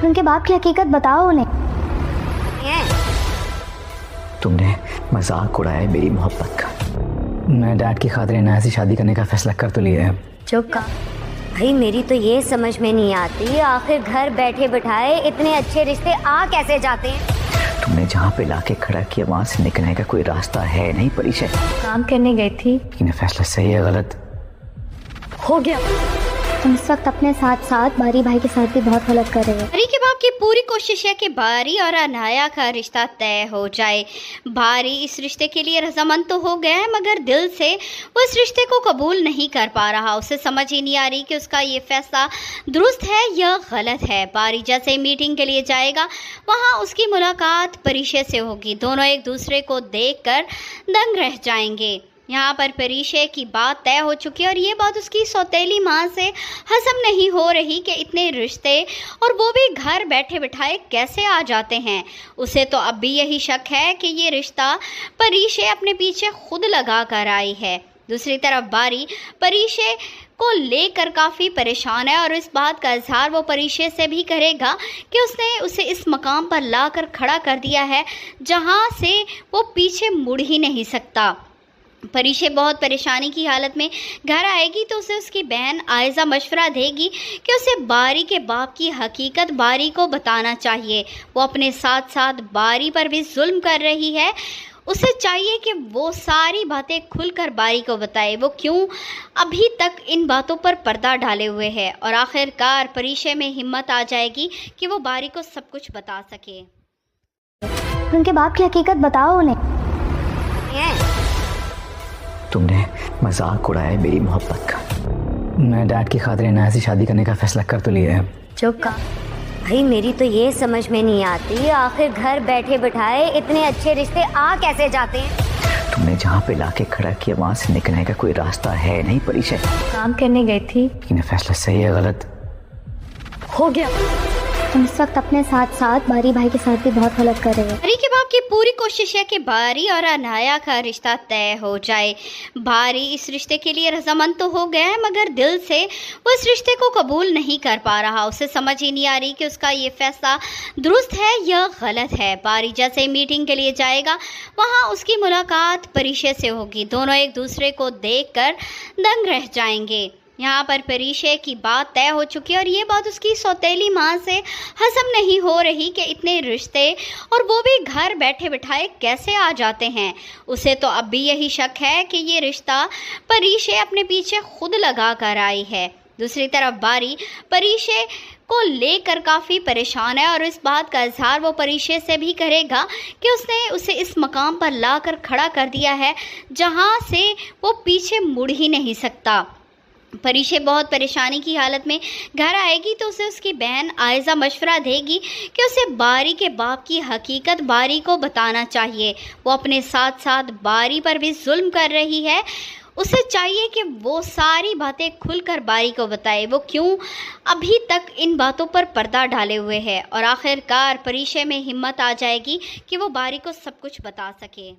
उनके बाप की हकीकत बताओ उन्हें। तुमने मजाक उड़ाया है मेरी मोहब्बत का। मैं डैड की खातिर इनाया से शादी करने का फैसला कर तो लिया है। चुप का भाई, मेरी तो ये समझ में नहीं आती आखिर घर बैठे बिठाए इतने अच्छे रिश्ते आ कैसे जाते हैं। तुमने जहाँ पे लाके खड़ा किया वहाँ से निकलने का कोई रास्ता है नहीं परिशय। काम करने गई थी, लेकिन फैसला सही है गलत हो गया। तुम इस वक्त अपने साथ साथ बारी भाई के साथ भी बहुत गलत कर रहे हो। बारी के बाप की पूरी कोशिश है कि बारी और अनाया का रिश्ता तय हो जाए। बारी इस रिश्ते के लिए रजामंद तो हो गया है, मगर दिल से वो इस रिश्ते को कबूल नहीं कर पा रहा। उसे समझ ही नहीं आ रही कि उसका ये फैसला दुरुस्त है या गलत है। बारी जैसे ही मीटिंग के लिए जाएगा, वहाँ उसकी मुलाकात परिशय से होगी। दोनों एक दूसरे को देखकर दंग रह जाएंगे। यहाँ पर परिशय की बात तय हो चुकी है और ये बात उसकी सौतेली माँ से हजम नहीं हो रही कि इतने रिश्ते और वो भी घर बैठे बिठाए कैसे आ जाते हैं। उसे तो अब भी यही शक है कि ये रिश्ता परिशय अपने पीछे खुद लगा कर आई है। दूसरी तरफ बारी परिशय को लेकर काफ़ी परेशान है और इस बात का इजहार वो परिशय से भी करेगा कि उसने उसे इस मकाम पर ला कर खड़ा कर दिया है जहाँ से वो पीछे मुड़ ही नहीं सकता। परिशय बहुत परेशानी की हालत में घर आएगी तो उसे उसकी बहन आयज़ा मशवरा देगी कि उसे बारी के बाप की हकीकत बारी को बताना चाहिए। वो अपने साथ साथ बारी पर भी जुल्म कर रही है। उसे चाहिए कि वो सारी बातें खुलकर बारी को बताए, वो क्यों अभी तक इन बातों पर पर्दा डाले हुए है। और आखिरकार परिशय में हिम्मत आ जाएगी कि वो बारी को सब कुछ बता सके। उनके बाप की हकीकत बताओ उन्हें। तुमने मजाक उड़ाया है मेरी मोहब्बत का। मैं डैड की खातिर इनाया से शादी करने का फैसला कर तो लिया है। चुप का भाई, मेरी तो ये समझ में नहीं आती आखिर घर बैठे बिठाए इतने अच्छे रिश्ते आ कैसे जाते हैं। तुमने जहाँ पे लाके खड़ा किया वहाँ से निकलने का कोई रास्ता है नहीं परिशय। काम करने गई थी, लेकिन फैसला सही है गलत हो गया। तुम इस वक्त अपने साथ साथ बारी भाई के साथ भी बहुत गलत कर रहे हो। बारी के बाप की पूरी कोशिश है कि बारी और अनाया का रिश्ता तय हो जाए। बारी इस रिश्ते के लिए रजामंद तो हो गया है, मगर दिल से वो इस रिश्ते को कबूल नहीं कर पा रहा। उसे समझ ही नहीं आ रही कि उसका ये फैसला दुरुस्त है या गलत है। बारी जैसे ही मीटिंग के लिए जाएगा, वहाँ उसकी मुलाकात परिशय से होगी। दोनों एक दूसरे को देखकर दंग रह जाएंगे। यहाँ पर परिशय की बात तय हो चुकी है और ये बात उसकी सौतेली माँ से हजम नहीं हो रही कि इतने रिश्ते और वो भी घर बैठे बिठाए कैसे आ जाते हैं। उसे तो अब भी यही शक है कि ये रिश्ता परिशय अपने पीछे खुद लगा कर आई है। दूसरी तरफ बारी परिशय को लेकर काफ़ी परेशान है और इस बात का इजहार वो परिशय से भी करेगा कि उसने उसे इस मकाम पर ला कर खड़ा कर दिया है जहाँ से वो पीछे मुड़ ही नहीं सकता। परिशय बहुत परेशानी की हालत में घर आएगी तो उसे उसकी बहन आयज़ा मशवरा देगी कि उसे बारी के बाप की हकीकत बारी को बताना चाहिए। वो अपने साथ साथ बारी पर भी जुल्म कर रही है। उसे चाहिए कि वो सारी बातें खुलकर बारी को बताए, वो क्यों अभी तक इन बातों पर पर्दा डाले हुए है। और आखिरकार परिशय में हिम्मत आ जाएगी कि वो बारी को सब कुछ बता सके।